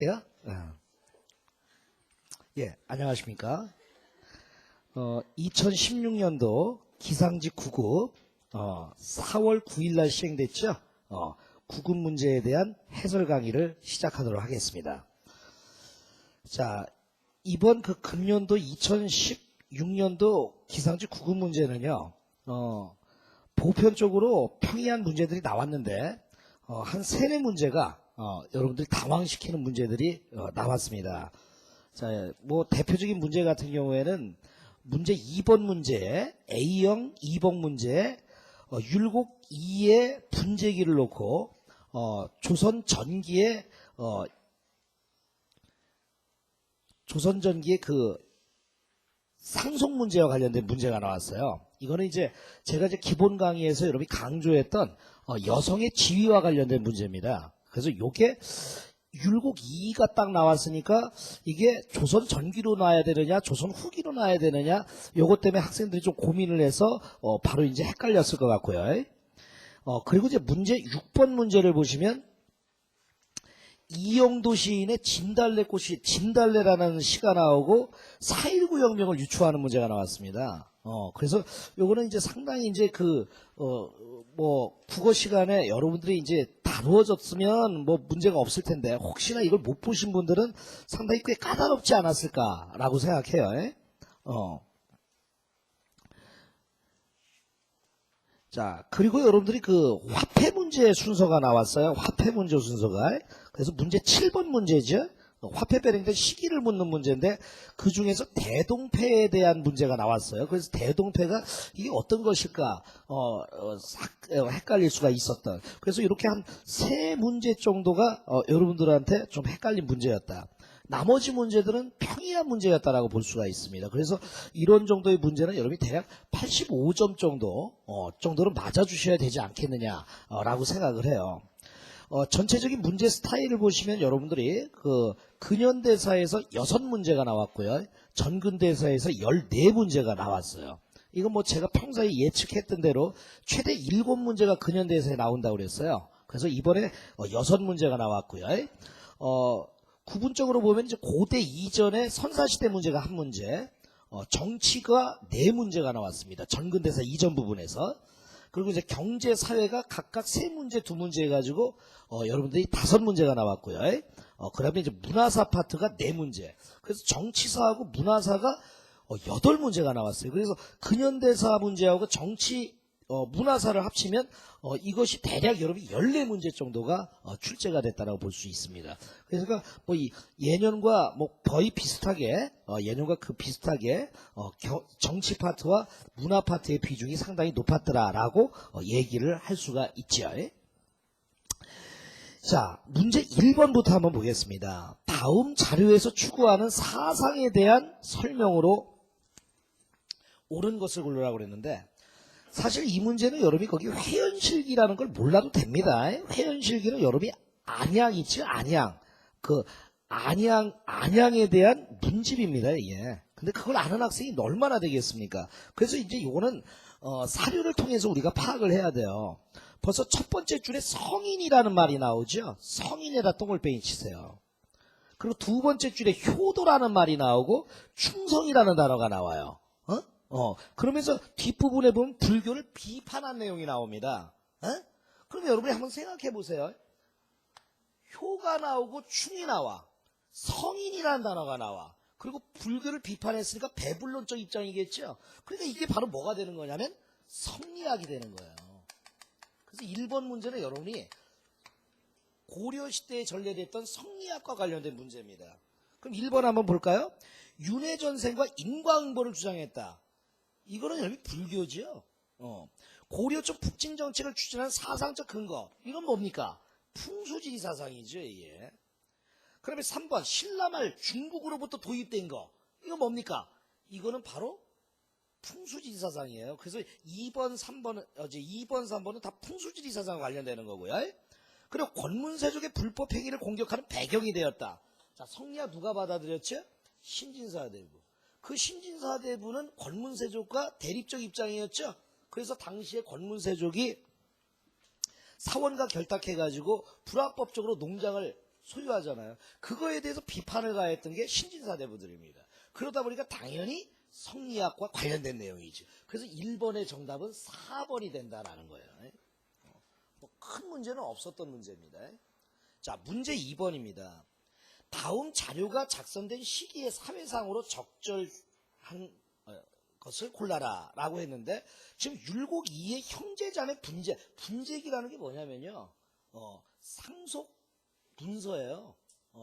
예? 예, 안녕하십니까. 2016년도 기상직 9급 4월 9일 날 시행됐죠. 9급 문제에 대한 해설 강의를 시작하도록 하겠습니다. 자, 이번 그 금년도 2016년도 기상직 9급 문제는요. 보편적으로 평이한 문제들이 나왔는데 한 세네 문제가 여러분들 당황시키는 문제들이 나왔습니다. 자, 뭐 대표적인 문제 같은 경우에는 문제 2번 문제 A형 2번 문제 율곡 2의 분재기를 놓고 조선 전기의 그 상속 문제와 관련된 문제가 나왔어요. 이거는 이제 제가 이제 기본 강의에서 여러분이 강조했던 여성의 지위와 관련된 문제입니다. 그래서 요게 율곡 2가 딱 나왔으니까 이게 조선 전기로 나야 되느냐 조선 후기로 나야 되느냐 요것 때문에 학생들이 좀 고민을 해서 바로 이제 헷갈렸을 것 같고요. 그리고 이제 문제 6번 문제를 보시면 이영도 시인의 진달래꽃이 진달래라는 시가 나오고 4.19 혁명을 유추하는 문제가 나왔습니다. 그래서 요거는 이제 상당히 이제 뭐 국어 시간에 여러분들이 이제 다루어졌으면 뭐 문제가 없을 텐데 혹시나 이걸 못 보신 분들은 상당히 꽤 까다롭지 않았을까라고 생각해요. 자, 그리고 여러분들이 그 화폐 문제 순서가 나왔어요. 화폐 문제 순서가. 그래서 문제 7번 문제죠. 화폐 발행된 시기를 묻는 문제인데 그 중에서 대동패에 대한 문제가 나왔어요. 그래서 대동패가 이게 어떤 것일까 헷갈릴 수가 있었던. 그래서 이렇게 한 세 문제 정도가 여러분들한테 좀 헷갈린 문제였다. 나머지 문제들은 평이한 문제였다라고 볼 수가 있습니다. 그래서 이런 정도의 문제는 여러분이 대략 85점 정도는 맞아주셔야 되지 않겠느냐라고 생각을 해요. 전체적인 문제 스타일을 보시면 여러분들이 그 근현대사에서 6문제가 나왔고요. 전근대사에서 14문제가 나왔어요. 이건 뭐 제가 평소에 예측했던 대로 최대 7문제가 근현대사에 나온다고 그랬어요. 그래서 이번에 6문제가 나왔고요. 구분적으로 보면 이제 고대 이전의 선사시대 문제가 한 문제, 정치가 4문제가 나왔습니다. 전근대사 이전 부분에서. 그리고 이제 경제, 사회가 각각 3문제, 2문제 해가지고, 여러분들이 5문제가 나왔고요. 그 다음에 이제 문화사 파트가 4문제. 그래서 정치사하고 문화사가 8문제가 나왔어요. 그래서 근현대사 문제하고 문화사를 합치면 이것이 대략 여러분이 14문제 정도가 출제가 됐다고 볼 수 있습니다. 그래서 뭐 예년과 뭐 거의 비슷하게 예년과 비슷하게 정치 파트와 문화 파트의 비중이 상당히 높았더라라고 얘기를 할 수가 있죠. 자, 문제 1번부터 한번 보겠습니다. 다음 자료에서 추구하는 사상에 대한 설명으로 옳은 것을 고르라고 그랬는데 사실 이 문제는 여러분이 거기 회연실기라는 걸 몰라도 됩니다. 회연실기는 여러분이 안양 있죠? 안양. 안양에 대한 문집입니다, 이게. 근데 그걸 아는 학생이 얼마나 되겠습니까? 그래서 이제 이거는, 사료를 통해서 우리가 파악을 해야 돼요. 벌써 첫 번째 줄에 성인이라는 말이 나오죠? 성인에다 똥을빼기 치세요. 그리고 두 번째 줄에 효도라는 말이 나오고 충성이라는 단어가 나와요. 그러면서 뒷부분에 보면 불교를 비판한 내용이 나옵니다. 그럼 여러분이 한번 생각해 보세요. 효가 나오고 충이 나와. 성인이라는 단어가 나와. 그리고 불교를 비판했으니까 배불론적 입장이겠죠. 그러니까 이게 바로 뭐가 되는 거냐면 성리학이 되는 거예요. 그래서 1번 문제는 여러분이 고려시대에 전래됐던 성리학과 관련된 문제입니다. 그럼 1번 한번 볼까요? 윤회전생과 인과응보를 주장했다. 이거는 여러분 불교죠. 고려 쪽 북진 정책을 추진한 사상적 근거. 이건 뭡니까? 풍수지리 사상이죠. 예. 그다음에 3번 신라말 중국으로부터 도입된 거. 이건 뭡니까? 이거는 바로 풍수지리 사상이에요. 그래서 2번, 3번은 다 풍수지리 사상과 관련되는 거고요. 그리고 권문세족의 불법 행위를 공격하는 배경이 되었다. 자, 성리학 누가 받아들였죠? 신진사대부. 그 신진사대부는 권문세족과 대립적 입장이었죠. 그래서 당시에 권문세족이 사원과 결탁해가지고 불합법적으로 농장을 소유하잖아요. 그거에 대해서 비판을 가했던 게 신진사대부들입니다. 그러다 보니까 당연히 성리학과 관련된 내용이지. 그래서 1번의 정답은 4번이 된다라는 거예요. 뭐 큰 문제는 없었던 문제입니다. 자, 문제 2번입니다. 다음 자료가 작성된 시기의 사회상으로 적절한 것을 골라라 라고 했는데, 지금 율곡 2의 형제자매 분재기라는 게 뭐냐면요, 상속 문서예요.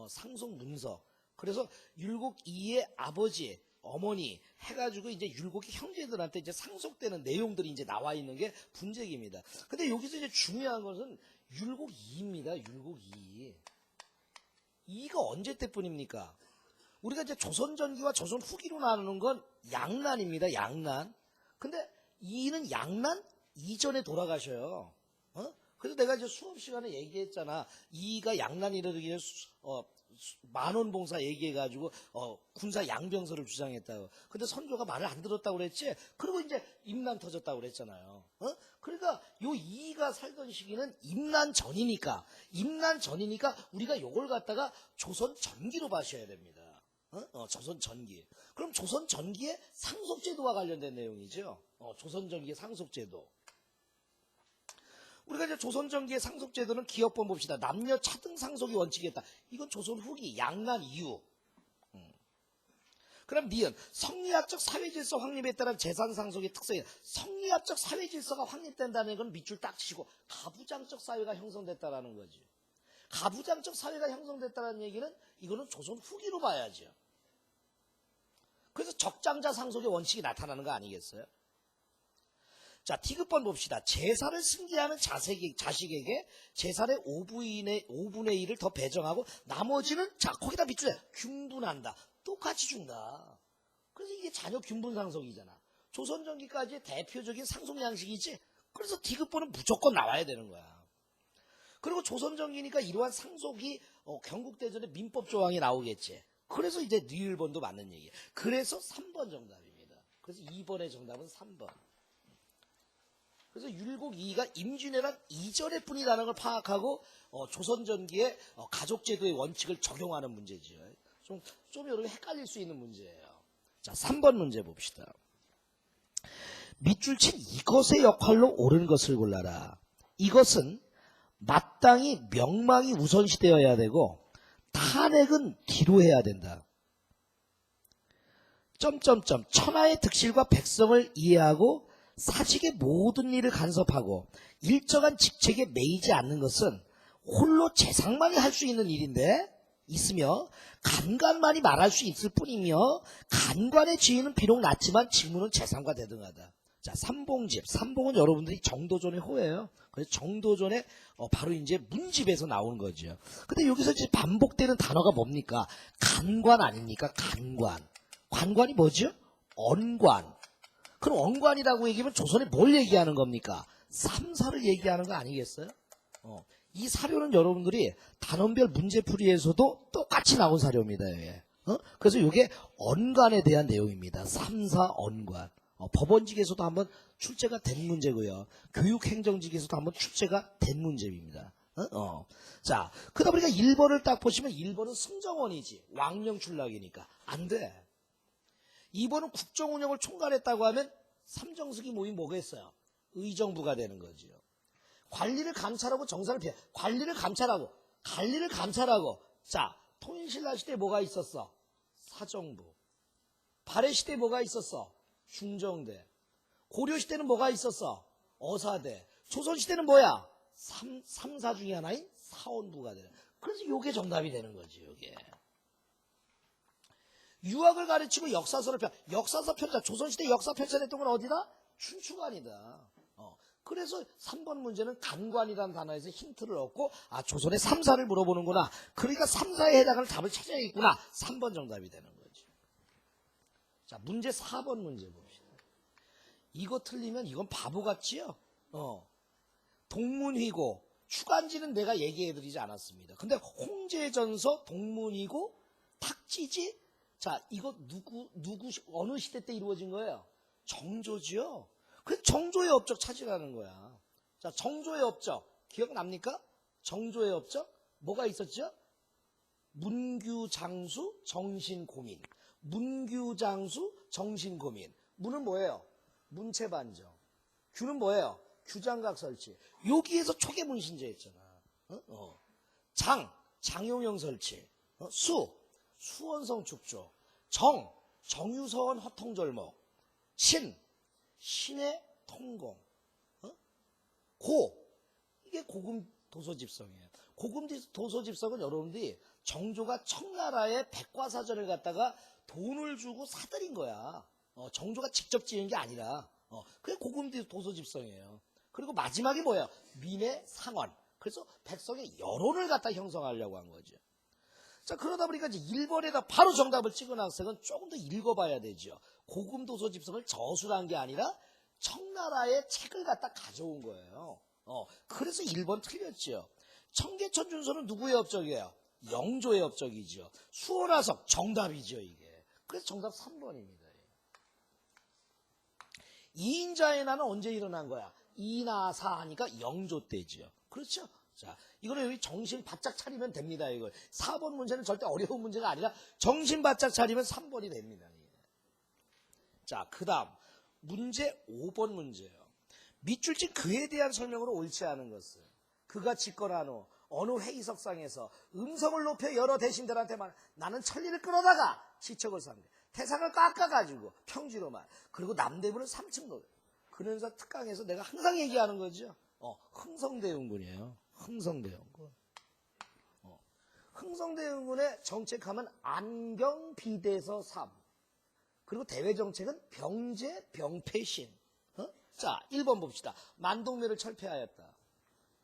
상속 문서. 그래서 율곡 2의 아버지, 어머니 해가지고 이제 율곡의 형제들한테 이제 상속되는 내용들이 이제 나와 있는 게 분재기입니다. 근데 여기서 이제 중요한 것은 율곡 2입니다. 율곡 2. 2가 언제 때뿐입니까? 우리가 이제 조선 전기와 조선 후기로 나누는 건 양난입니다. 양난. 근데 2는 양난 이전에 돌아가셔요. 그래서 내가 이제 수업 시간에 얘기했잖아. 2가 양난이 이르기 전에 만원봉사 얘기해가지고 군사 양병설을 주장했다고. 근데 선조가 말을 안 들었다고 그랬지. 그리고 이제 임난 터졌다고 그랬잖아요. 그러니까 요 2가 살던 시기는 임난 전이니까 우리가 요걸 갖다가 조선 전기로 봐셔야 됩니다. 조선 전기. 그럼 조선 전기의 상속제도와 관련된 내용이죠. 조선 전기의 상속제도. 우리가 이제 조선 전기의 상속제도는 기업번 봅시다. 남녀 차등 상속이 원칙이었다. 이건 조선 후기 양난 이후. 그럼 니은 성리학적 사회질서 확립에 따른 재산 상속의 특성이, 성리학적 사회질서가 확립된다는 건 밑줄 딱 치고 가부장적 사회가 형성됐다라는 거지. 가부장적 사회가 형성됐다는 얘기는 이거는 조선 후기로 봐야죠. 그래서 적장자 상속의 원칙이 나타나는 거 아니겠어요? 자, T급번 봅시다. 재산을 승계하는 자식에게 재산의 5분의 1을 더 배정하고 나머지는, 자, 거기다 밑줄에 균분한다. 똑같이 준다. 그래서 이게 자녀 균분 상속이잖아. 조선 전기까지의 대표적인 상속 양식이지. 그래서 T급번은 무조건 나와야 되는 거야. 그리고 조선 전기니까 이러한 상속이 경국대전에 민법 조항이 나오겠지. 그래서 이제 니을번도 맞는 얘기예요. 그래서 3번 정답입니다. 그래서 2번의 정답은 3번. 그래서 율곡 2가 임진왜란 이전의 뿐이라는 걸 파악하고 조선전기의 가족제도의 원칙을 적용하는 문제지요. 좀 여러분 헷갈릴 수 있는 문제예요. 자, 3번 문제 봅시다. 밑줄 친 이것의 역할로 옳은 것을 골라라. 이것은 마땅히 명망이 우선시되어야 되고 탄핵은 뒤로 해야 된다. 천하의 득실과 백성을 이해하고 사직의 모든 일을 간섭하고 일정한 직책에 매이지 않는 것은 홀로 재상만이 할 수 있는 일인데 있으며 간관만이 말할 수 있을 뿐이며 간관의 지위는 비록 낮지만 직무는 재상과 대등하다. 자, 삼봉집. 삼봉은 여러분들이 정도전의 호예요. 그래서 정도전에 바로 이제 문집에서 나오는 거죠. 근데 여기서 이제 반복되는 단어가 뭡니까? 간관 아닙니까? 간관. 관관이 뭐죠? 언관. 그럼 언관이라고 얘기하면 조선에 뭘 얘기하는 겁니까? 삼사를 얘기하는 거 아니겠어요? 이 사료는 여러분들이 단원별 문제풀이에서도 똑같이 나온 사료입니다. 이게. 그래서 이게 언관에 대한 내용입니다. 삼사 언관. 법원직에서도 한번 출제가 된 문제고요. 교육행정직에서도 한번 출제가 된 문제입니다. 자, 그러다 보니까 1번을 딱 보시면 1번은 승정원이지. 왕령 출락이니까. 안 돼. 2번은 국정운영을 총괄했다고 하면 삼정숙이 모임 뭐겠어요? 의정부가 되는 거죠. 관리를 감찰하고 정사를 피해. 관리를 감찰하고. 자, 통일신라 시대에 뭐가 있었어? 사정부. 발해 시대에 뭐가 있었어? 중정대. 고려 시대는 뭐가 있었어? 어사대. 조선 시대는 뭐야? 삼사 중에 하나인 사원부가 되는. 그래서 요게 정답이 되는 거지, 요게. 유학을 가르치고 역사서를 역사서 편찬, 조선시대 역사 편찬했던 건 어디다? 춘추관이다. 그래서 3번 문제는 간관이라는 단어에서 힌트를 얻고, 아, 조선의 3사를 물어보는구나. 그러니까 3사에 해당하는 답을 찾아야겠구나. 3번 정답이 되는 거죠. 자, 문제 4번 문제 봅시다. 이거 틀리면 이건 바보 같지요? 동문휘고, 추간지는 내가 얘기해드리지 않았습니다. 근데 홍제전서, 동문이고, 탁지지? 자, 이거 어느 시대 때 이루어진 거예요? 정조지요? 그 정조의 업적 찾으라는 거야. 자, 정조의 업적. 기억납니까? 정조의 업적? 뭐가 있었죠? 문규장수 정신고민. 문규장수 정신고민. 문은 뭐예요? 문체반정. 규는 뭐예요? 규장각 설치. 여기에서 초계문신제 했잖아. 장용영 설치. 수원성 축조. 정유서원 허통절목. 신의 통공. 이게 고금 도서집성이에요. 고금 도서집성은 여러분들이 정조가 청나라의 백과사전을 갖다가 돈을 주고 사들인 거야. 정조가 직접 지은 게 아니라. 그게 고금 도서집성이에요. 그리고 마지막이 뭐예요? 민의 상원. 그래서 백성의 여론을 갖다 형성하려고 한 거죠. 자, 그러다 보니까 이제 1번에다 바로 정답을 찍은 학생은 조금 더 읽어봐야 되죠. 고금 도서집성을 저술한 게 아니라 청나라의 책을 갖다 가져온 거예요. 그래서 1번 틀렸죠. 청계천준서는 누구의 업적이에요? 영조의 업적이죠. 수월하석 정답이죠, 이게. 그래서 정답 3번입니다. 이인자의 난은 언제 일어난 거야? 이나사 하니까 영조 때지요. 그렇죠? 자, 이거는 여기 정신 바짝 차리면 됩니다, 이거. 4번 문제는 절대 어려운 문제가 아니라 정신 바짝 차리면 3번이 됩니다. 자, 그 다음. 문제 5번 문제예요. 밑줄 친 그에 대한 설명으로 옳지 않은 것은 그가 집권한 후 어느 회의석상에서 음성을 높여 여러 대신들한테만 나는 천리를 끌어다가 지척을 삼게 태상을 깎아가지고 평지로만 그리고 남대문을 3층로 그러면서 특강에서 내가 항상 얘기하는 거죠. 흥성대원군이에요. 흥성대원군. 흥성대원군의 정책하면 안경비대서 3 그리고 대외정책은 병제 병폐신. 자, 1번 봅시다. 만동묘를 철폐하였다.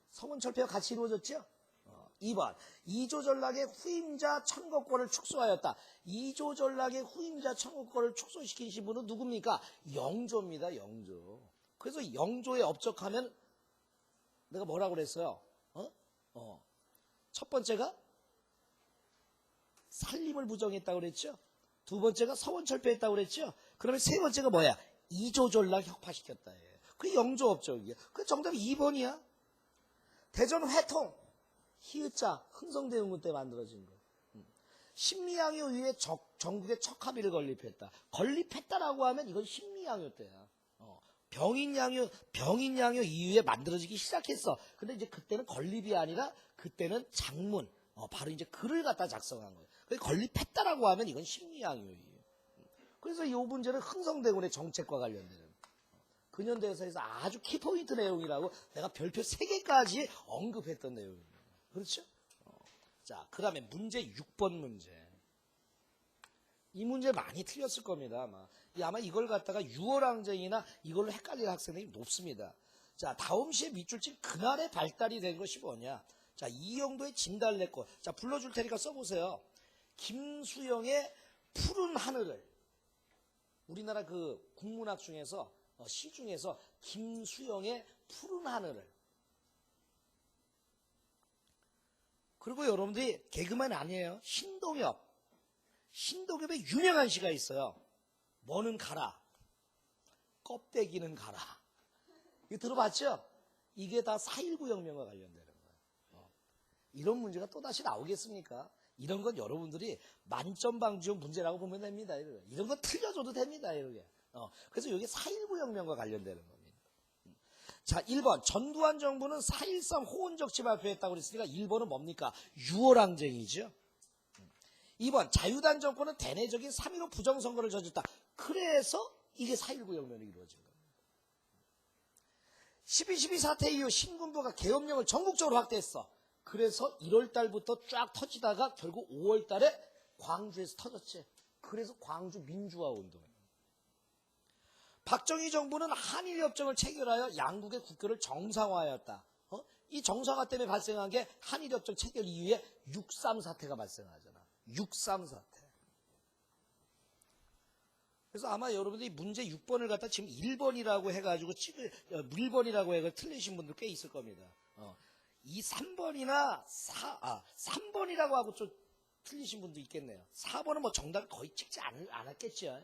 성원 철폐가 같이 이루어졌죠? 2번. 이조전락의 후임자 천거권을 축소하였다. 이조전락의 후임자 천거권을 축소시키신 분은 누굽니까? 영조입니다. 영조. 그래서 영조에 업적하면 내가 뭐라고 그랬어요? 첫 번째가 살림을 부정했다고 그랬죠? 두 번째가 서원 철폐했다고 그랬죠? 그러면 세 번째가 뭐야? 이조전락 혁파시켰다. 그게 영조 업적이에요. 그 정답이 2번이야. 대전 회통 히읗자 흥성대원군 때 만들어진 거. 신미양요 이후에 전국에 척합의를 건립했다. 건립했다라고 하면 이건 신미양요 때야. 병인양요 이후에 만들어지기 시작했어. 근데 이제 그때는 건립이 아니라 그때는 장문. 바로 이제 글을 갖다 작성한 거예요. 그래서 건립했다라고 하면 이건 신미양요예요. 그래서 이 문제는 흥성대군의 정책과 관련되는 근현대사에서 아주 키포인트 내용이라고 내가 별표 3개까지 언급했던 내용입니다. 그렇죠? 자, 그 다음에 문제 6번 문제. 이 문제 많이 틀렸을 겁니다. 아마 이걸 갖다가 유월항쟁이나 이걸로 헷갈릴 학생들이 높습니다. 자, 다음시에 밑줄 친 그날의 발달이 된 것이 뭐냐. 자, 이영도의 진달래꽃. 자, 불러줄 테니까 써보세요. 김수영의 푸른 하늘을. 우리나라 그 국문학 중에서 시 중에서 김수영의 푸른 하늘을. 그리고 여러분들이 개그맨 아니에요. 신동엽의 유명한 시가 있어요. 뭐는 가라, 껍데기는 가라. 이거 들어봤죠? 이게 다 4.19 혁명과 관련되는 거예요. 이런 문제가 또다시 나오겠습니까? 이런 건 여러분들이 만점 방지용 문제라고 보면 됩니다. 이런 건 틀려줘도 됩니다. 이렇게. 그래서 이게 4.19 혁명과 관련되는 겁니다. 자, 1번. 전두환 정부는 4.13 호언적지 발표했다고 그랬으니까 1번은 뭡니까? 유월항쟁이죠. 2번. 자유당 정권은 대내적인 3.15 부정선거를 저질렀다. 그래서 이게 4.19 혁명이 이루어진 겁니다. 12.12 사태 이후 신군부가 계엄령을 전국적으로 확대했어. 그래서 1월달부터 쫙 터지다가 결국 5월달에 광주에서 터졌지. 그래서 광주 민주화 운동이에요. 박정희 정부는 한일협정을 체결하여 양국의 국교를 정상화하였다. 이 정상화 때문에 발생한 게 한일협정 체결 이후에 6.3 사태가 발생하잖아. 6.3 사태. 그래서 아마 여러분들이 문제 6번을 갖다 지금 1번이라고 해가지고 1번이라고 해서 틀리신 분들 꽤 있을 겁니다. 이 3번이나 3번이라고 하고 좀 틀리신 분도 있겠네요. 4번은 뭐 정답 거의 찍지 않았겠죠.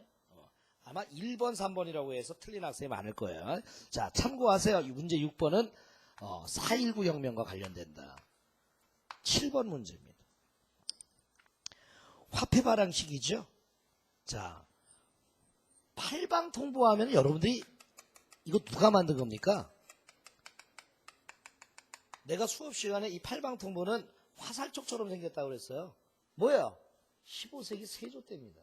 아마 1번, 3번이라고 해서 틀린 학생이 많을 거예요. 자, 참고하세요. 이 문제 6번은 4.19 혁명과 관련된다. 7번 문제입니다. 화폐 발행식이죠. 자, 팔방통보하면 여러분들이 이거 누가 만든 겁니까? 내가 수업 시간에 이 팔방통보는 화살촉처럼 생겼다고 그랬어요. 뭐예요? 15세기 세조 때입니다.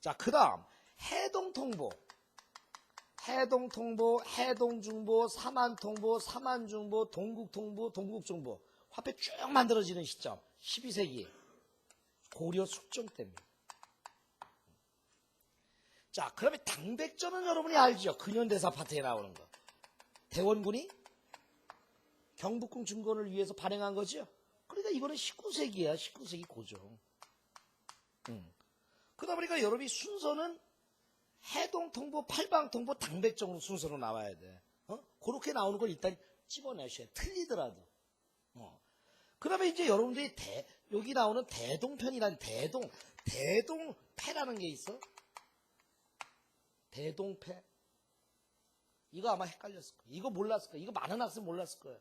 자, 그 다음 해동통보, 해동중보, 삼한통보, 삼한중보, 동국통보, 동국정보 화폐 쭉 만들어지는 시점 12세기 고려 숙종 때입니다. 자, 그러면 당백전은 여러분이 알죠? 근현대사 파트에 나오는 거. 대원군이 경복궁 증건을 위해서 발행한 거죠. 그러니까 이거는 19세기야. 19세기 고종. 그러다 보니까 여러분이 순서는 해동통보, 팔방통보, 당백정으로 순서로 나와야 돼. 그렇게 나오는 걸 일단 집어내셔야 돼. 틀리더라도. 그 다음에 이제 여러분들이 여기 나오는 대동편이란 대동패라는 게 있어. 대동패. 이거 아마 헷갈렸을 거예요. 이거 몰랐을 거예요. 이거 많은 학생 몰랐을 거예요.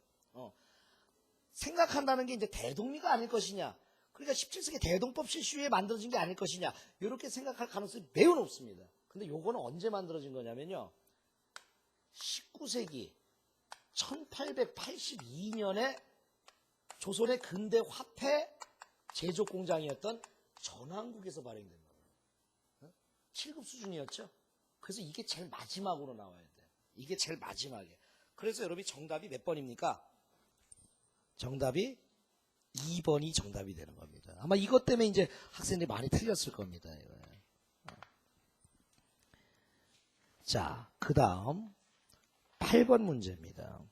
생각한다는 게 이제 대동리가 아닐 것이냐. 그러니까 17세기 대동법 실시후에 만들어진 게 아닐 것이냐. 이렇게 생각할 가능성이 매우 높습니다. 근데 요거는 언제 만들어진 거냐면요. 19세기 1882년에 조선의 근대 화폐 제조 공장이었던 전왕국에서 발행된 거예요. 7급 수준이었죠. 그래서 이게 제일 마지막으로 나와야 돼. 이게 제일 마지막에. 그래서 여러분이 정답이 몇 번입니까? 정답이 2번이 정답이 되는 겁니다. 아마 이것 때문에 이제 학생들이 많이 틀렸을 겁니다. 자, 그 다음 8번 문제입니다.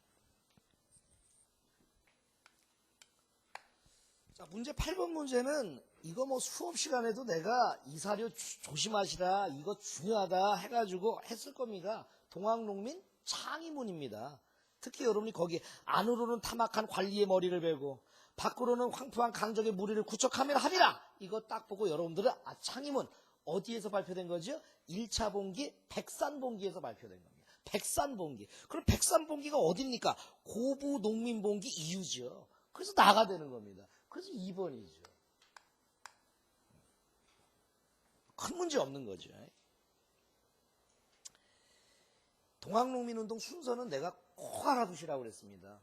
자, 문제 8번 문제는 이거 뭐 수업 시간에도 내가 이 사료 조심하시라, 이거 중요하다 해가지고 했을 겁니다. 동학농민 창의문입니다. 특히 여러분이 거기 안으로는 타막한 관리의 머리를 베고 밖으로는 황폐한 강적의 무리를 구척하며 함이라. 이거 딱 보고 여러분들은 창의문 어디에서 발표된 거죠? 1차 봉기 백산봉기에서 발표된 겁니다. 백산봉기. 그럼 백산봉기가 어딥니까? 고부 농민봉기 이유죠. 그래서 나가 되는 겁니다. 그래서 2번이죠. 큰 문제 없는 거죠. 동학농민운동 순서는 내가 꼭 알아두시라고 그랬습니다.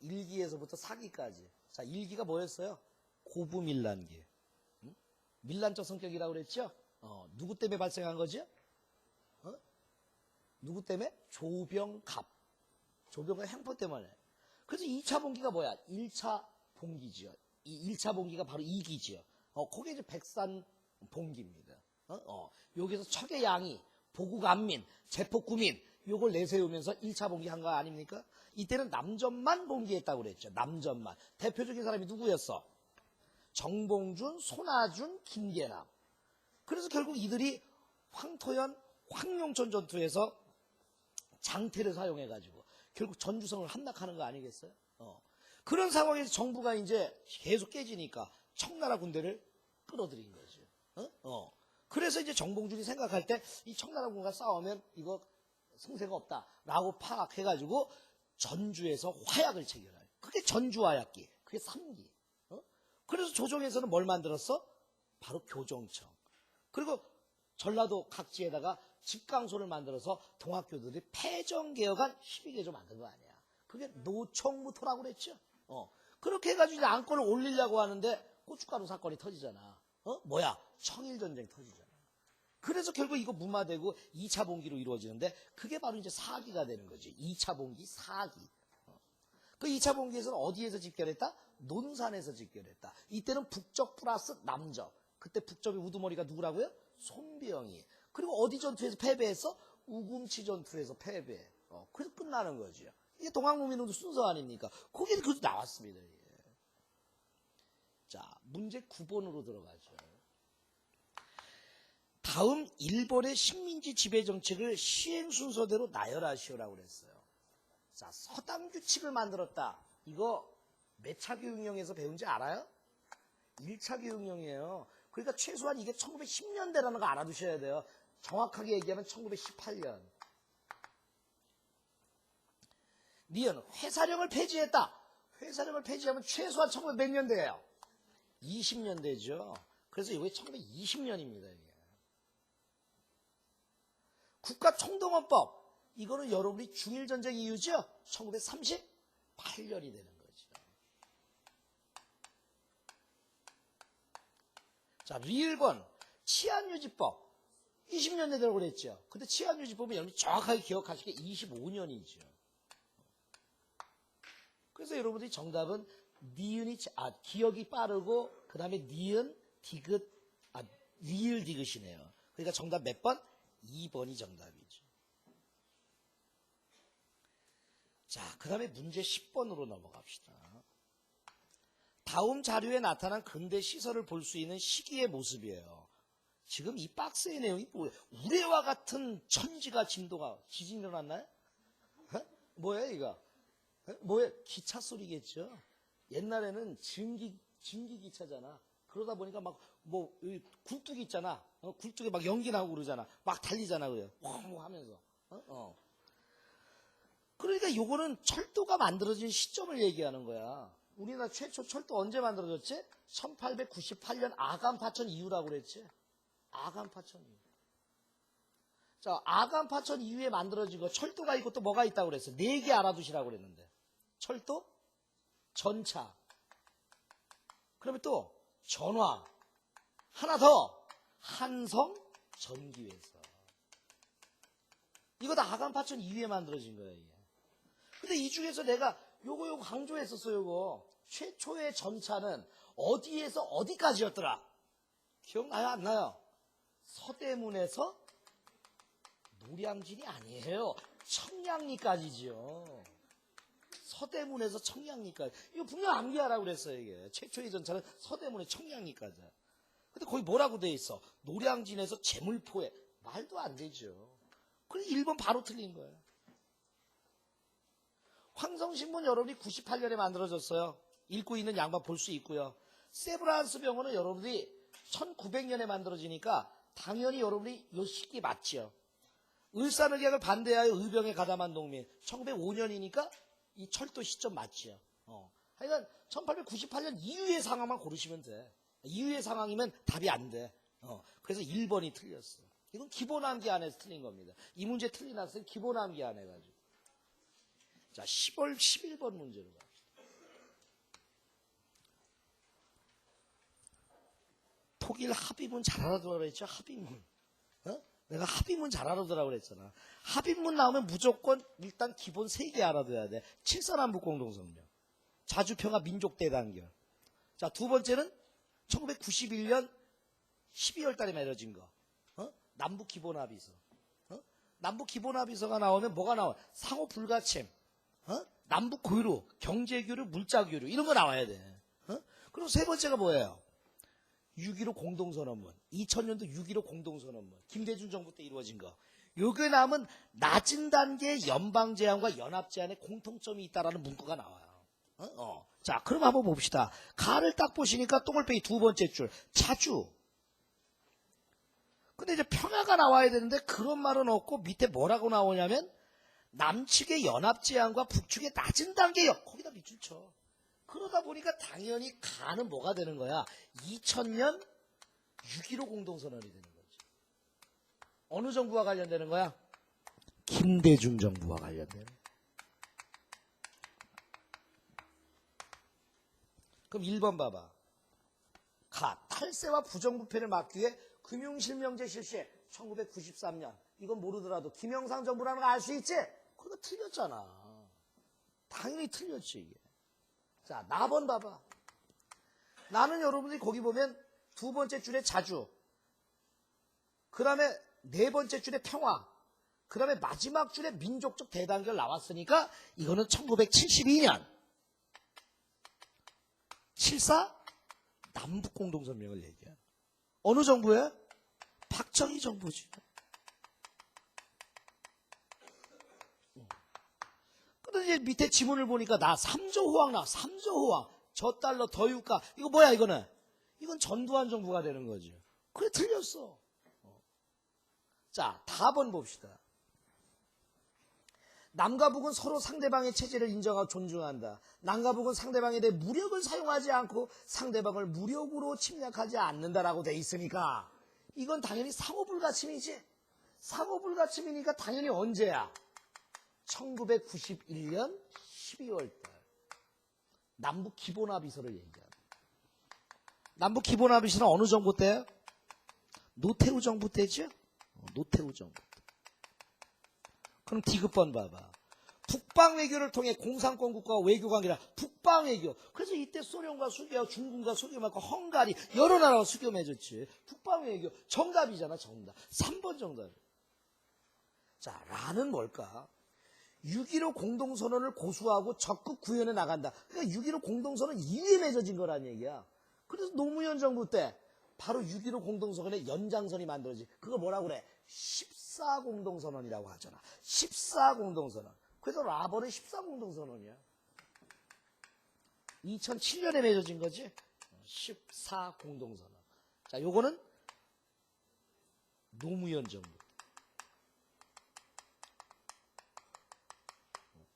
1기에서부터 4기까지. 자, 1기가 뭐였어요? 고부밀란기. 밀란적 성격이라고 그랬죠? 누구 때문에 발생한 거죠? 누구 때문에? 조병갑. 조병갑 행포 때문에. 그래서 2차 봉기가 뭐야? 1차 봉기지요. 이 1차 봉기가 바로 2기지요. 그게 이제 백산 봉기입니다. 여기서 척의양이, 보국안민, 제폭구민, 요걸 내세우면서 1차 봉기 한 거 아닙니까? 이때는 남전만 봉기했다고 그랬죠. 남전만. 대표적인 사람이 누구였어? 정봉준, 손아준, 김계남. 그래서 결국 이들이 황토현, 황룡천 전투에서 장태를 사용해가지고 결국 전주성을 함락하는 거 아니겠어요? 그런 상황에서 정부가 이제 계속 깨지니까 청나라 군대를 끌어들인 거죠. 그래서 이제 정봉준이 생각할 때 이 청나라 군과 싸우면 이거 승세가 없다라고 파악해가지고 전주에서 화약을 체결해요. 그게 전주화약기. 그게 3기. 그래서 조정에서는 뭘 만들었어? 바로 교정청. 그리고 전라도 각지에다가 집강소를 만들어서 동학교들이 폐정개혁안 12개조 만든 거 아니야. 그게 노총무토라고 그랬죠. 그렇게 해가지고 이제 안건을 올리려고 하는데 고춧가루 사건이 터지잖아. 뭐야? 청일전쟁 터지잖아. 그래서 결국 이거 무마되고 2차 봉기로 이루어지는데 그게 바로 이제 4기가 되는 거지. 2차 봉기 4기. 그 2차 봉기에서는 어디에서 집결했다? 논산에서 집결했다. 이때는 북적 플러스 남적. 그때 북적의 우두머리가 누구라고요? 손병이. 그리고 어디 전투에서 패배했어? 우금치 전투에서 패배. 그래서 끝나는 거죠. 이게 동학농민운동 순서 아닙니까? 거기에 그것도 나왔습니다. 자, 문제 9번으로 들어가죠. 다음 일본의 식민지 지배 정책을 시행 순서대로 나열하시오라고 그랬어요. 자, 서당 규칙을 만들었다. 이거 몇 차 교육령에서 배운지 알아요? 1차 교육령이에요. 그러니까 최소한 이게 1910년대라는 거 알아두셔야 돼요. 정확하게 얘기하면 1918년. 니은 회사령을 폐지했다. 회사령을 폐지하면 최소한 1900년대예요. 20년대죠. 그래서 이게 1920년입니다. 이게. 국가총동원법. 이거는 여러분이 중일전쟁 이후죠. 1938년이 되는 거죠. 자, 리일본 치안유지법. 20년대 되라고 그랬죠. 근데 치안유지법은 여러분이 정확하게 기억하시게 25년이죠. 그래서 여러분들이 정답은 니은이, 기억이 빠르고, 그 다음에 니은, 디귿, 리을 디귿이네요. 그러니까 정답 몇 번? 2번이 정답이죠. 자, 그 다음에 문제 10번으로 넘어갑시다. 다음 자료에 나타난 근대 시설을 볼 수 있는 시기의 모습이에요. 지금 이 박스의 내용이 뭐예요? 우레와 같은 천지가 지진 일어났나요? 뭐예요, 이거? 뭐예요? 기차 소리겠죠? 옛날에는 증기 기차잖아. 그러다 보니까 굴뚝이 있잖아. 굴뚝에 막 연기 나고 그러잖아. 막 달리잖아, 그래요. 펑 하면서. 그러니까 요거는 철도가 만들어진 시점을 얘기하는 거야. 우리나라 최초 철도 언제 만들어졌지? 1898년 아간파천 이후라고 그랬지. 아간파천 이후. 자, 아간파천 이후에 만들어진 거 철도가 있고 또 뭐가 있다고 그랬어? 4개 알아두시라고 그랬는데. 철도, 전차. 그러면 또 전화. 하나 더. 한성 전기회사. 이거 다 아간파천 이후에 만들어진 거야, 이게. 근데 이 중에서 내가 요거 강조했었어, 요거. 최초의 전차는 어디에서 어디까지였더라? 기억나요? 안 나요? 서대문에서 노량진이 아니에요. 청량리까지지요. 서대문에서 청량리까지. 이거 분명 암기하라고 그랬어요, 이게. 최초의 전차는 서대문에 청량리까지. 근데 거기 뭐라고 돼 있어? 노량진에서 제물포에. 말도 안 되죠. 그래서 1번 바로 틀린 거예요. 황성신문 여러분이 98년에 만들어졌어요. 읽고 있는 양반 볼 수 있고요. 세브란스 병원은 여러분들이 1900년에 만들어지니까 당연히 여러분이 이 시기 맞지요. 을사늑약을 반대하여 의병에 가담한 농민 1905년이니까 이 철도 시점 맞지요. 하여간 1898년 이후의 상황만 고르시면 돼. 이후의 상황이면 답이 안 돼. 그래서 1번이 틀렸어. 이건 기본 암기 안에서 틀린 겁니다. 이 문제 틀린 학생 기본 암기 안 해가지고. 자, 11번 문제로 갑시다. 독일 합의문 잘 알아두라고 그랬죠? 합의문. 내가 합의문 잘 알아두라고 그랬잖아. 합의문 나오면 무조건 일단 기본 3개 알아둬야 돼. 칠서남북 공동성명. 자주평화 민족대단결. 자, 두 번째는 1991년 12월 달에 맺어진 거. 남북기본합의서. 남북기본합의서가 나오면 뭐가 나와? 상호 불가침. 남북 교류, 경제교류, 물자교류 이런 거 나와야 돼. 그리고 세 번째가 뭐예요? 6.15 공동선언문. 2000년도 6.15 공동선언문. 김대중 정부 때 이루어진 거. 요게 나오면 낮은 단계의 연방제한과 연합제한에 공통점이 있다라는 문구가 나와요. 자, 그럼 한번 봅시다. 가를 딱 보시니까 똥을빼기 두 번째 줄. 자주. 근데 이제 평화가 나와야 되는데 그런 말은 없고 밑에 뭐라고 나오냐면 남측의 연합제한과 북측의 낮은 단계역. 거기다 밑줄 쳐. 그러다 보니까 당연히 가는 뭐가 되는 거야? 2000년 6.15 공동선언이 되는 거지. 어느 정부와 관련되는 거야? 김대중 정부와 관련되는 거야. 그럼 1번 봐봐. 가. 탈세와 부정부패를 막기 위해 금융실명제 실시. 1993년. 이건 모르더라도 김영삼 정부라는 거 알 수 있지? 그거 틀렸잖아. 당연히 틀렸지, 이게. 자, 나번 봐봐. 나는 여러분들이 거기 보면 두 번째 줄에 자주, 그 다음에 네 번째 줄에 평화, 그 다음에 마지막 줄에 민족적 대단결 나왔으니까 이거는 1972년 7.4 남북공동선명을 얘기해. 어느 정부예요? 박정희 정부지. 근데 이제 밑에 지문을 보니까 나 3조 호황 나와. 3조 호황. 저 달러 더 유가. 이거 뭐야 이거는? 이건 전두환 정부가 되는 거지. 그래 틀렸어. 자, 답은 봅시다. 남과 북은 서로 상대방의 체제를 인정하고 존중한다. 남과 북은 상대방에 대해 무력을 사용하지 않고 상대방을 무력으로 침략하지 않는다라고 돼 있으니까 이건 당연히 상호불가침이지. 상호불가침이니까 당연히 언제야? 1991년 12월달 남북 기본합의서를 얘기합니다. 남북 기본합의서는 어느 정부 때예요? 노태우 정부 때죠? 노태우 정부 때. 그럼 디귿번 봐봐. 북방 외교를 통해 공산권 국가와 외교 관계라 북방 외교. 그래서 이때 소련과 수교, 중국과 수교 맺고 헝가리 여러 나라와 수교 맺었지. 북방 외교 정답이잖아, 정답. 3번 정답. 자, 라는 뭘까? 6.15 공동선언을 고수하고 적극 구현해 나간다. 그러니까 6.15 공동선언 이후에 맺어진 거란 얘기야. 그래서 노무현 정부 때 바로 6.15 공동선언의 연장선이 만들어지. 그거 뭐라고 그래? 14공동선언이라고 하잖아. 14공동선언. 그래서 라버는 14공동선언이야. 2007년에 맺어진 거지. 14공동선언. 자, 요거는 노무현 정부.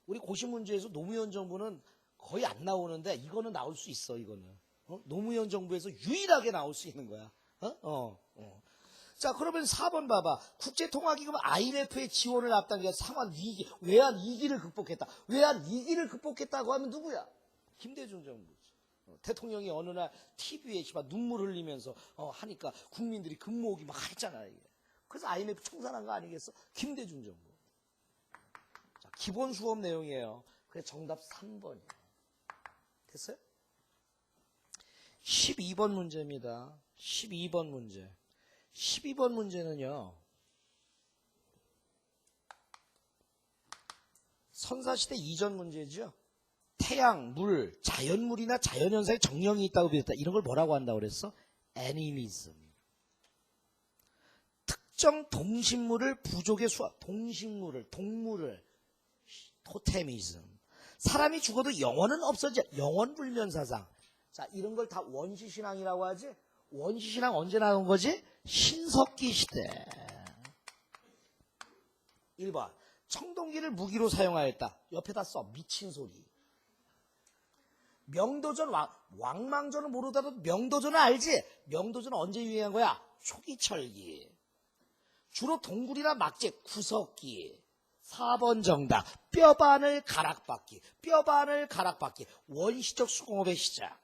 우리 고시문제에서 노무현 정부는 거의 안 나오는데 이거는 나올 수 있어. 이거는 노무현 정부에서 유일하게 나올 수 있는 거야. 자, 그러면 4번 봐봐. 국제통화기금 IMF의 지원을 앞당겨 상환 위기, 외환 위기를 극복했다. 외환 위기를 극복했다고 하면 누구야? 김대중 정부지. 대통령이 어느 날 TV에 눈물 흘리면서 하니까 국민들이 금모으기 막 했잖아. 이게. 그래서 IMF 청산한 거 아니겠어? 김대중 정부. 자, 기본 수업 내용이에요. 그래서 정답 3번이에요. 됐어요? 12번 문제입니다. 12번 문제. 12번 문제는요. 선사시대 이전 문제죠. 태양, 물, 자연물이나 자연현상에 정령이 있다고 비했다. 이런 걸 뭐라고 한다고 그랬어? 애니미즘. 특정 동식물을 부족의 수학, 동식물을, 동물을 토테미즘. 사람이 죽어도 영혼은 없어져. 영혼불면사상. 자, 이런 걸 다 원시신앙이라고 하지. 원시신앙 언제 나온 거지? 신석기 시대. 1번. 청동기를 무기로 사용하였다. 옆에다 써. 미친 소리. 명도전, 왕망전은 모르더라도 명도전은 알지? 명도전은 언제 유행한 거야? 초기철기. 주로 동굴이나 막재, 구석기. 4번 정답. 뼈바늘 가락받기. 뼈바늘 가락받기. 원시적 수공업의 시작.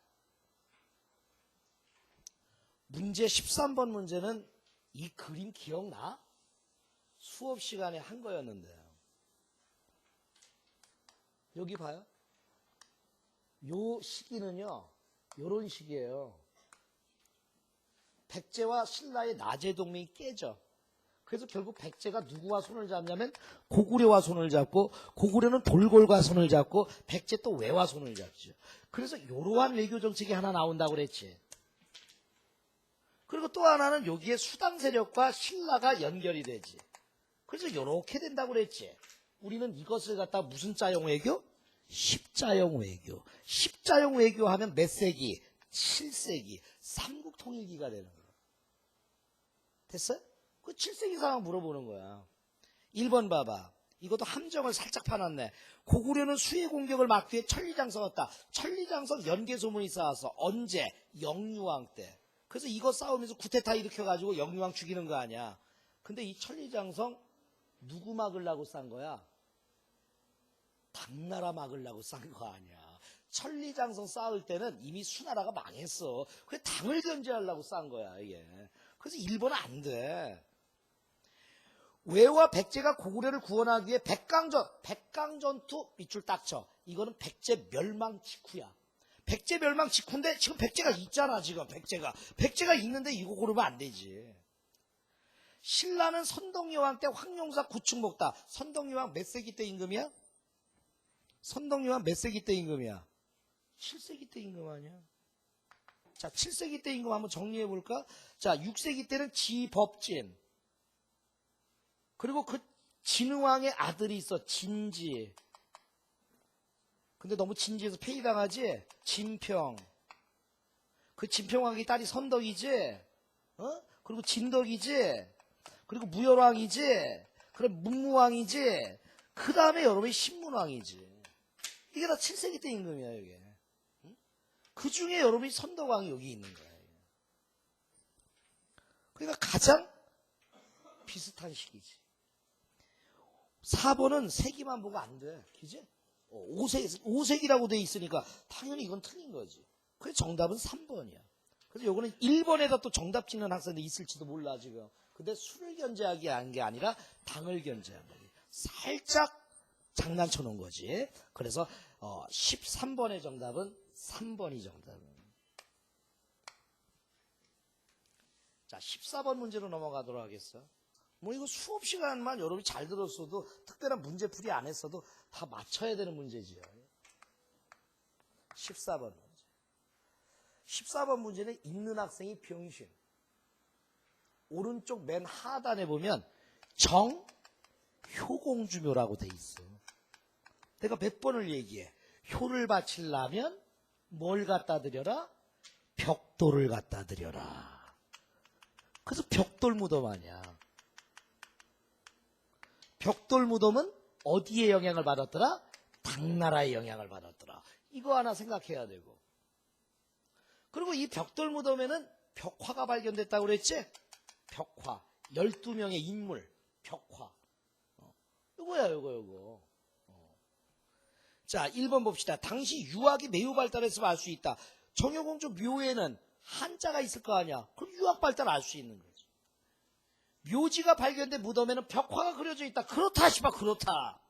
문제 13번 문제는 이 그림 기억나? 수업 시간에 한 거였는데요. 여기 봐요. 요 시기는요. 요런 시기예요. 백제와 신라의 나제 동맹이 깨져. 그래서 결국 백제가 누구와 손을 잡냐면 고구려와 손을 잡고 고구려는 돌골과 손을 잡고 백제 또 왜와 손을 잡죠. 그래서 이러한 외교 정책이 하나 나온다고 그랬지. 그리고 또 하나는 여기에 수당 세력과 신라가 연결이 되지. 그래서 이렇게 된다고 그랬지. 우리는 이것을 갖다 무슨 자용 외교? 십자용 외교. 십자용 외교 하면 몇 세기? 7세기. 삼국 통일기가 되는 거야. 됐어요? 그 7세기 상황 물어보는 거야. 1번 봐봐. 이것도 함정을 살짝 파놨네. 고구려는 수해 공격을 막기 위해 천리장성 왔다. 천리장성 연개소문이 쌓아서 언제? 영유왕 때. 그래서 이거 싸우면서 쿠데타 일으켜가지고 영유왕 죽이는 거 아니야. 근데 이 천리장성 누구 막으려고 싼 거야? 당나라 막으려고 싼 거 아니야. 천리장성 쌓을 때는 이미 수나라가 망했어. 그래 당을 견제하려고 싼 거야 이게. 그래서 1번은 안 돼. 왜와 백제가 고구려를 구원하기 위해 백강전투 밑줄 딱 쳐. 이거는 백제 멸망 직후야. 백제 멸망 직후인데 지금 백제가 있잖아. 지금 백제가 있는데 이거 고르면 안 되지. 신라는 선덕여왕 때 황룡사 구축목다. 선덕여왕 몇 세기 때 임금이야? 선덕여왕 몇 세기 때 임금이야? 7세기 때 임금 아니야? 자, 7세기 때 임금 한번 정리해 볼까? 자, 6세기 때는 지법진. 그리고 그 진흥왕의 아들이 있어. 진지. 근데 너무 진지해서 폐위당하지? 진평. 그 진평왕의 딸이 선덕이지? 그리고 진덕이지? 그리고 무열왕이지? 그럼 문무왕이지? 그 다음에 여러분이 신문왕이지. 이게 다 7세기 때 임금이야, 이게. 그 중에 여러분이 선덕왕이 여기 있는 거야. 그러니까 가장 비슷한 시기지. 4번은 세기만 보고 안 돼. 그지? 5세기라고 돼 있으니까 당연히 이건 틀린 거지. 그래서 정답은 3번이야. 그래서 요거는 1번에다 또 정답 찍는 학생들이 있을지도 몰라, 지금. 근데 술을 견제하기 한 게 아니라 당을 견제한 거지. 살짝 장난쳐 놓은 거지. 그래서 13번의 정답은 3번이 정답은. 자, 14번 문제로 넘어가도록 하겠어. 뭐 이거 수업 시간만 여러분이 잘 들었어도 특별한 문제풀이 안 했어도 다 맞춰야 되는 문제지요. 14번 문제. 14번 문제는 읽는 학생이 병신. 오른쪽 맨 하단에 보면 정효공주묘라고 돼 있어. 내가 몇 번을 얘기해. 효를 바치려면 뭘 갖다 드려라? 벽돌을 갖다 드려라. 그래서 벽돌 무덤 아니야. 벽돌 무덤은 어디에 영향을 받았더라? 당나라의 영향을 받았더라. 이거 하나 생각해야 되고. 그리고 이 벽돌 무덤에는 벽화가 발견됐다고 그랬지? 벽화. 12명의 인물. 벽화. 이거야, 이거. 자, 1번 봅시다. 당시 유학이 매우 발달했으면 알 수 있다. 정효공주 묘에는 한자가 있을 거 아니야. 그럼 유학 발달 알 수 있는 거지. 묘지가 발견된 무덤에는 벽화가 그려져 있다. 그렇다, 씨발, 그렇다.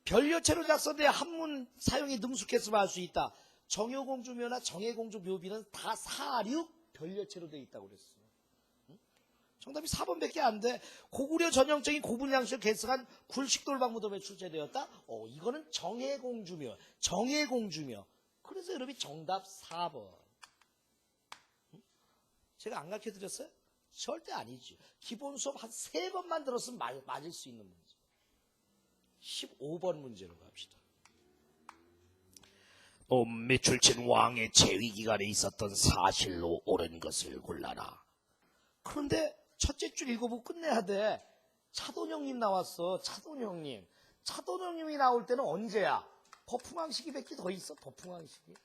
별여체로 작성된 한문 사용이 능숙했으면 알 수 있다. 정효공주 묘나 정혜공주 묘비는 다 사륙 별여체로 되어 있다고 그랬어. 정답이 4번밖에 안 돼. 고구려 전형적인 고분양식을 계승한 굴식돌방 무덤에 출제되었다. 이거는 정혜공주묘. 정혜공주묘. 그래서 여러분이 정답 4번. 제가 안 가르쳐드렸어요? 절대 아니지. 기본 수업 한 3번만 들었으면 맞을 수 있는 문제. 15번 문제로 갑시다. 매출친 왕의 재위기간에 있었던 사실로 옳은 것을 골라라. 그런데 첫째 줄 읽어보고 끝내야 돼. 차돈형님 나왔어. 차돈형님. 차돈형님이 나올 때는 언제야? 버풍왕시기 밖에 더 있어? 버풍왕시기.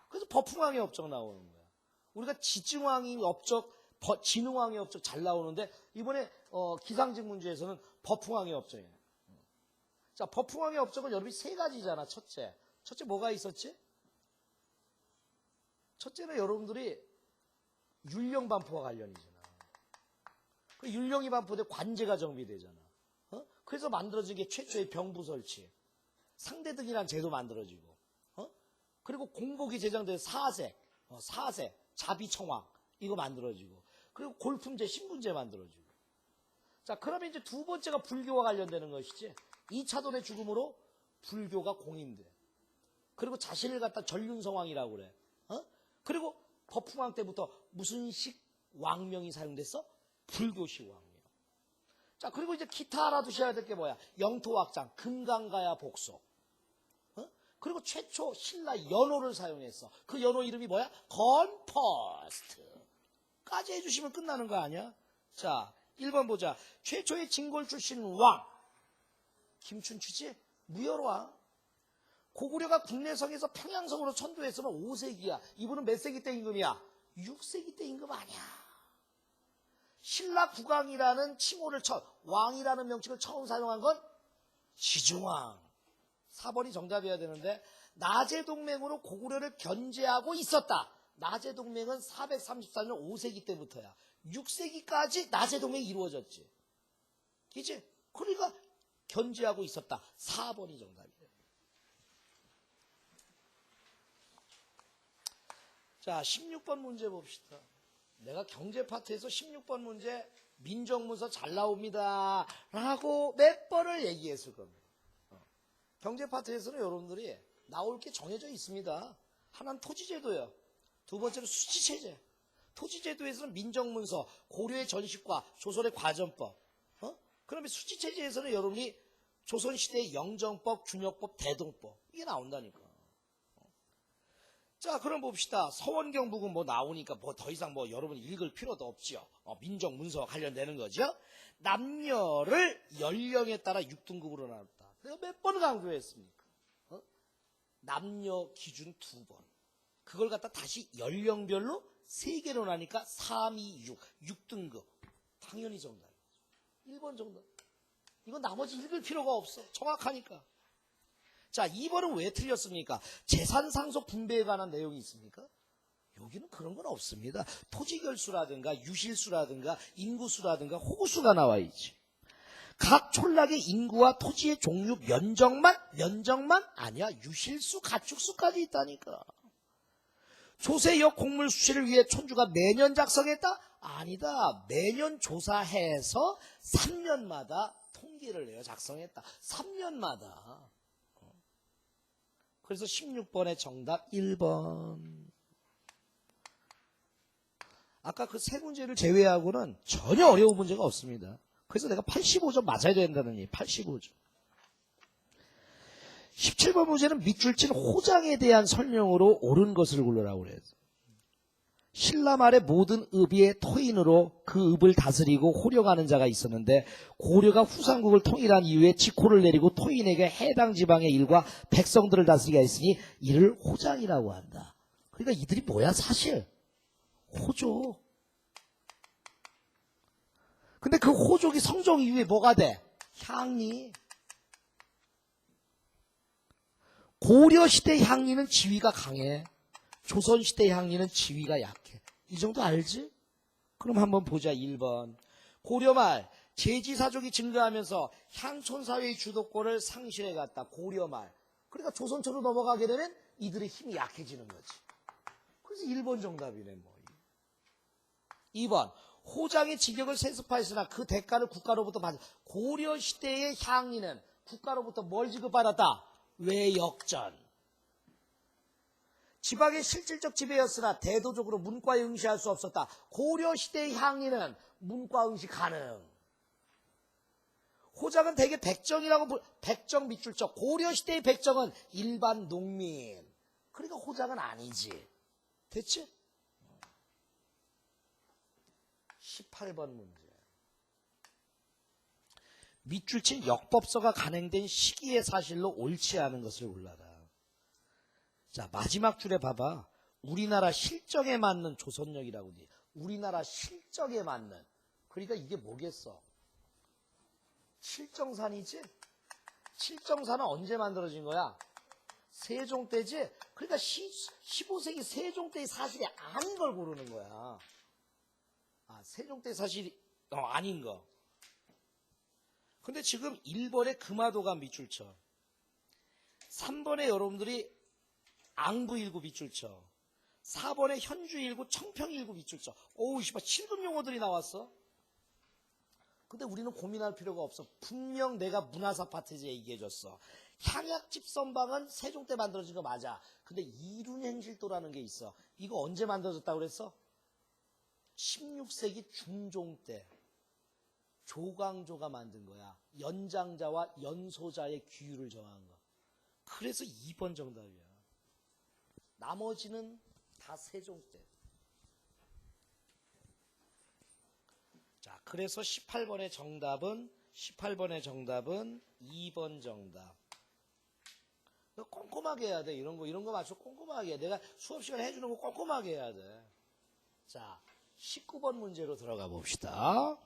그래서 버풍왕의 업적 나오는 거야. 우리가 지증왕의 업적, 진흥왕의 업적 잘 나오는데 이번에 기상직 문제에서는 버풍왕의 업적이야. 자, 버풍왕의 업적은 여러분이 3가지잖아. 첫째 뭐가 있었지? 첫째는 여러분들이 율령반포와 관련이잖아. 그 율령이 반포돼 관제가 정비되잖아. 그래서 만들어진 게 최초의 병부 설치, 상대등이라는 제도 만들어지고, 그리고 공복이 제정된 사색, 자비청왕 이거 만들어지고, 그리고 골품제, 신분제 만들어지고. 자, 그러면 이제 두 번째가 불교와 관련되는 것이지. 이차돈의 죽음으로 불교가 공인돼. 그리고 자신을 갖다 전륜성왕이라고 그래. 그리고 버풍왕 때부터 무슨 식 왕명이 사용됐어? 불교식 왕명. 자, 그리고 이제 기타 알아두셔야 될 게 뭐야? 영토확장, 금강가야 복속. 그리고 최초 신라 연호를 사용했어. 그 연호 이름이 뭐야? 건퍼스트까지 해주시면 끝나는 거 아니야? 자, 1번 보자. 최초의 진골 출신 왕. 김춘추지? 무열왕. 고구려가 국내성에서 평양성으로 천도했으면 5세기야. 이분은 몇 세기 때 임금이야? 6세기 때 임금 아니야. 신라 국왕이라는 칭호를 왕이라는 명칭을 처음 사용한 건 지중왕. 4번이 정답이어야 되는데, 나제동맹으로 고구려를 견제하고 있었다. 나제동맹은 434년 5세기 때부터야. 6세기까지 나제동맹이 이루어졌지. 그치? 그러니까 견제하고 있었다. 4번이 정답이에요. 자, 16번 문제 봅시다. 내가 경제 파트에서 16번 문제 민정문서 잘 나옵니다 라고 몇 번을 얘기했을 겁니다. 경제 파트에서는 여러분들이 나올 게 정해져 있습니다. 하나는 토지제도예요. 두 번째는 수지체제. 토지제도에서는 민정문서, 고려의 전식과 조선의 과전법. 그러면 수지체제에서는 여러분이 조선시대의 영정법, 균역법, 대동법 이게 나온다니까. 자, 그럼 봅시다. 서원경 부근 뭐 나오니까 뭐 더 이상 뭐 여러분 읽을 필요도 없죠. 민족 문서와 관련되는 거죠. 남녀를 연령에 따라 6등급으로 나눴다. 내가 몇 번 강조했습니까? 남녀 기준 2번. 그걸 갖다 다시 연령별로 3개로 나니까 3, 2, 6. 6등급. 당연히 정답. 1번 정답. 이건 나머지 읽을 필요가 없어. 정확하니까. 자, 2번은 왜 틀렸습니까? 재산 상속 분배에 관한 내용이 있습니까? 여기는 그런 건 없습니다. 토지결수라든가 유실수라든가 인구수라든가 호구수가 나와 있지. 각 촌락의 인구와 토지의 종류 면적만 아니야. 유실수, 가축수까지 있다니까. 조세역 공물 수시를 위해 촌주가 매년 작성했다? 아니다. 매년 조사해서 3년마다 통계를 내어 작성했다. 3년마다. 그래서 16번의 정답 1번. 아까 그 세 문제를 제외하고는 전혀 어려운 문제가 없습니다. 그래서 내가 85점 맞아야 된다는 얘기. 85점. 17번 문제는 밑줄 친 호장에 대한 설명으로 옳은 것을 고르라고 그랬어. 신라 말의 모든 읍의 토인으로 그 읍을 다스리고 호령하는 자가 있었는데 고려가 후삼국을 통일한 이후에 직호를 내리고 토인에게 해당 지방의 일과 백성들을 다스리게 했으니 이를 호장이라고 한다. 그러니까 이들이 뭐야 사실? 호족. 근데 그 호족이 성종 이후에 뭐가 돼? 향리. 고려시대 향리는 지위가 강해. 조선시대 향리는 지위가 약해. 이 정도 알지? 그럼 한번 보자. 1번. 고려말 제지사족이 증가하면서 향촌사회의 주도권을 상실해갔다. 고려말. 그러니까 조선초로 넘어가게 되면 이들의 힘이 약해지는 거지. 그래서 1번 정답이네. 뭐. 2번. 호장의 직역을 세습하였으나 그 대가를 국가로부터 받은. 고려시대의 향리는 국가로부터 뭘 지급받았다? 외역전. 지방의 실질적 지배였으나 대도적으로 문과에 응시할 수 없었다. 고려시대의 향리는 문과 응시 가능. 호장은 대개 백정이라고 백정 밑줄적. 고려시대의 백정은 일반 농민. 그러니까 호장은 아니지. 됐지? 18번 문제. 밑줄 친 역법서가 간행된 시기의 사실로 옳지 않은 것을 골라라. 자, 마지막 줄에 봐봐. 우리나라 실정에 맞는 조선역이라고 돼. 우리나라 실정에 맞는. 그러니까 이게 뭐겠어? 칠정산이지? 칠정산은 언제 만들어진 거야? 세종 때지? 그러니까 15세기 세종 때의 사실이 아닌 걸 고르는 거야. 세종 때 사실이 아닌 거. 근데 지금 1번에 금화도가 밑줄 쳐. 3번에 여러분들이 앙부일구 밑줄 쳐. 4번에 현주일구, 청평일구 밑줄 쳐. 오우, 씨발, 7급 용어들이 나왔어. 근데 우리는 고민할 필요가 없어. 분명 내가 문화사 파트에서 얘기해줬어. 향약집 선방은 세종 때 만들어진 거 맞아. 근데 이륜행실도라는 게 있어. 이거 언제 만들어졌다고 그랬어? 16세기 중종 때 조광조가 만든 거야. 연장자와 연소자의 규율을 정한 거. 그래서 2번 정답이야. 나머지는 다 세종 때. 자, 그래서 18번의 정답은 2번 정답. 너 꼼꼼하게 해야 돼. 이런 거 맞춰 꼼꼼하게 해. 내가 수업 시간에 해주는 거 꼼꼼하게 해야 돼. 자, 19번 문제로 들어가 봅시다.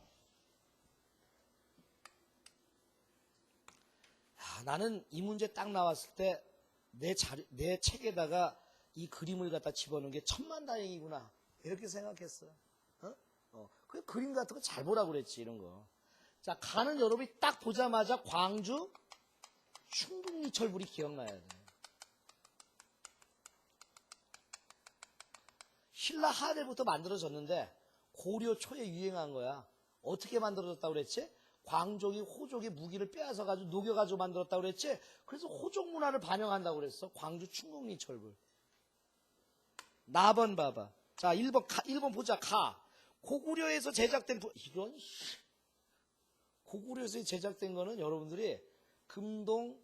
나는 이 문제 딱 나왔을 때 내 책에다가 이 그림을 갖다 집어넣은 게 천만다행이구나. 이렇게 생각했어. 그 그림 같은 거 잘 보라고 그랬지, 이런 거. 자, 가는 여러분이 딱 보자마자 광주 충북리철불이 기억나야 돼. 신라 하대부터 만들어졌는데 고려 초에 유행한 거야. 어떻게 만들어졌다고 그랬지? 광족이 호족의 무기를 빼앗아가지고 녹여가지고 만들었다고 그랬지? 그래서 호족 문화를 반영한다고 그랬어. 광주 충북리철불. 나번 봐봐. 자, 1번 보자. 고구려에서 제작된 이런 고구려에서 제작된 거는 여러분들이 금동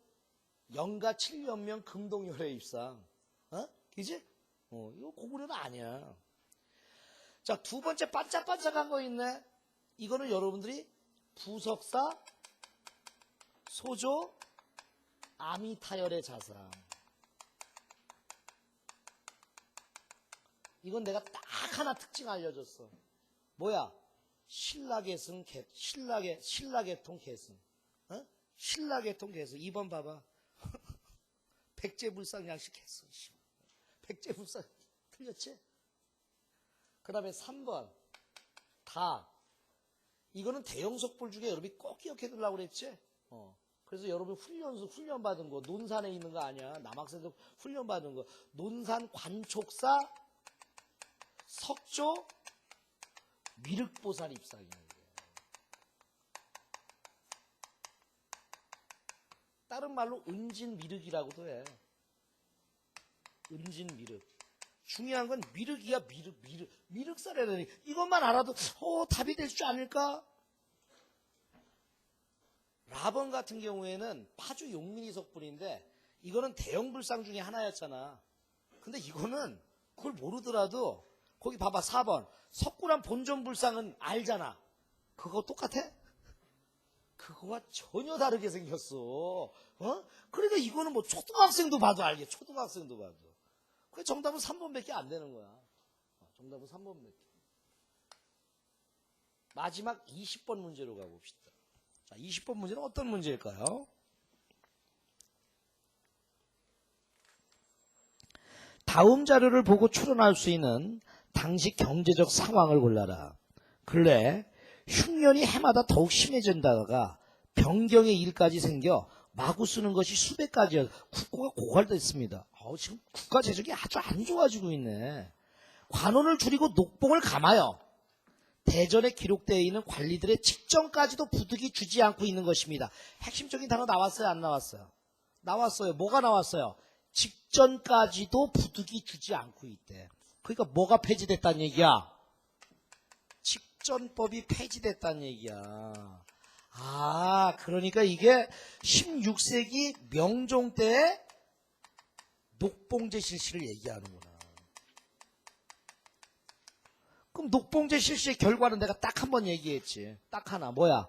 영가 7년명 금동열애 입상. 그지? 이거 고구려는 아니야. 자, 두 번째 반짝반짝한 거 있네. 이거는 여러분들이 부석사, 소조, 아미타열의 자상. 이건 내가 딱 하나 특징 알려줬어. 뭐야? 신라계승, 신라계통 계승. 신라계통 계승. 2번 봐봐. 백제불상 양식 계승. 백제불상. 틀렸지? 그 다음에 3번. 다. 이거는 대형석불 중에 여러분이 꼭 기억해 두려고 그랬지? 그래서 여러분 훈련 받은 거, 논산에 있는 거 아니야. 남학생들 훈련 받은 거. 논산 관촉사, 석조, 미륵보살 입상이야. 다른 말로 은진미륵이라고도 해. 은진미륵. 중요한 건 미륵이야. 미륵살이라니. 이것만 알아도 답이 될 줄 아닐까? 라번 같은 경우에는 파주 용민이 석불인데 이거는 대형 불상 중에 하나였잖아. 근데 이거는 그걸 모르더라도 거기 봐봐. 4번 석굴암 본전불상은 알잖아. 그거 똑같아? 그거와 전혀 다르게 생겼어. 그러니까 이거는 뭐 초등학생도 봐도 알게. 초등학생도 봐도. 그래 정답은 3번밖에 안 되는 거야. 정답은 3번밖에. 마지막 20번 문제로 가봅시다. 자, 20번 문제는 어떤 문제일까요? 다음 자료를 보고 추론할 수 있는 당시 경제적 상황을 골라라. 근래 흉년이 해마다 더욱 심해진다가 병경의 일까지 생겨 마구 쓰는 것이 수백 가지여 국고가 고갈됐습니다. 지금 국가 재정이 아주 안 좋아지고 있네. 관원을 줄이고 녹봉을 감하여 대전에 기록되어 있는 관리들의 직전까지도 부득이 주지 않고 있는 것입니다. 핵심적인 단어 나왔어요? 안 나왔어요? 나왔어요. 뭐가 나왔어요? 직전까지도 부득이 주지 않고 있대. 그러니까 뭐가 폐지됐다는 얘기야? 직전법이 폐지됐다는 얘기야. 그러니까 이게 16세기 명종 때의 녹봉제 실시를 얘기하는구나. 그럼 녹봉제 실시의 결과는 내가 딱 한 번 얘기했지. 딱 하나. 뭐야?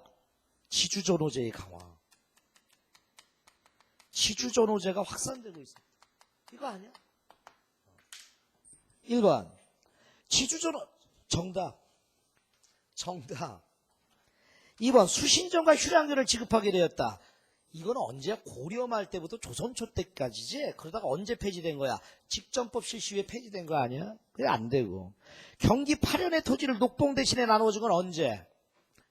지주전호제의 강화. 지주전호제가 확산되고 있어. 이거 아니야? 1번. 지주전호, 정답. 2번. 수신전과 휴량료를 지급하게 되었다. 이건 언제? 고려 말 때부터 조선 초 때까지지? 그러다가 언제 폐지된 거야? 직전법 실시 후에 폐지된 거 아니야? 그게 안 되고. 경기 8년의 토지를 녹봉 대신에 나눠준 건 언제?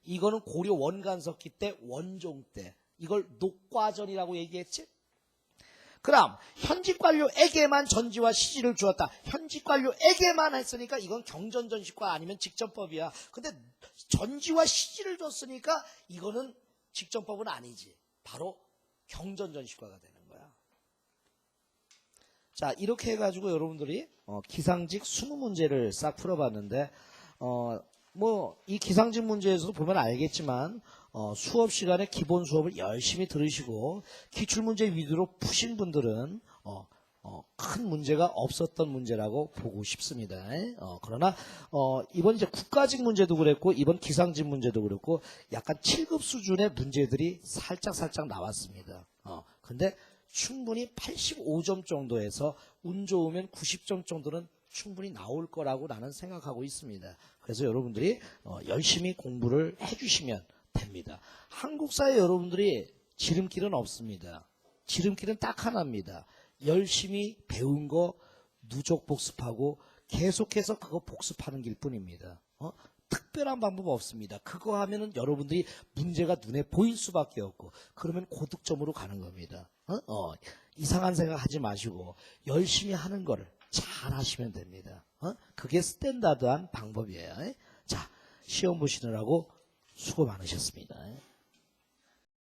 이거는 고려 원간석기 때, 원종 때. 이걸 녹과전이라고 얘기했지? 그럼 현직 관료에게만 전지와 시지를 주었다. 현직 관료에게만 했으니까 이건 경전전시과 아니면 직전법이야. 근데 전지와 시지를 줬으니까 이거는 직전법은 아니지. 바로 경전전시과가 되는 거야. 자, 이렇게 해가지고 여러분들이 기상직 20문제를 싹 풀어봤는데 이 기상직 문제에서도 보면 알겠지만 수업 시간에 기본 수업을 열심히 들으시고 기출문제 위주로 푸신 분들은 큰 문제가 없었던 문제라고 보고 싶습니다. 그러나 이번 이제 국가직 문제도 그랬고 이번 기상직 문제도 그랬고 약간 7급 수준의 문제들이 살짝 나왔습니다. 근데 충분히 85점 정도에서 운 좋으면 90점 정도는 충분히 나올 거라고 나는 생각하고 있습니다. 그래서 여러분들이 열심히 공부를 해주시면 됩니다. 한국사에 여러분들이 지름길은 없습니다. 지름길은 딱 하나입니다. 열심히 배운 거 누적 복습하고 계속해서 그거 복습하는 길 뿐입니다. 특별한 방법 없습니다. 그거 하면은 여러분들이 문제가 눈에 보일 수밖에 없고 그러면 고득점으로 가는 겁니다. 이상한 생각 하지 마시고 열심히 하는 거를 잘 하시면 됩니다. 그게 스탠다드한 방법이에요. 자, 시험 보시느라고 수고 많으셨습니다.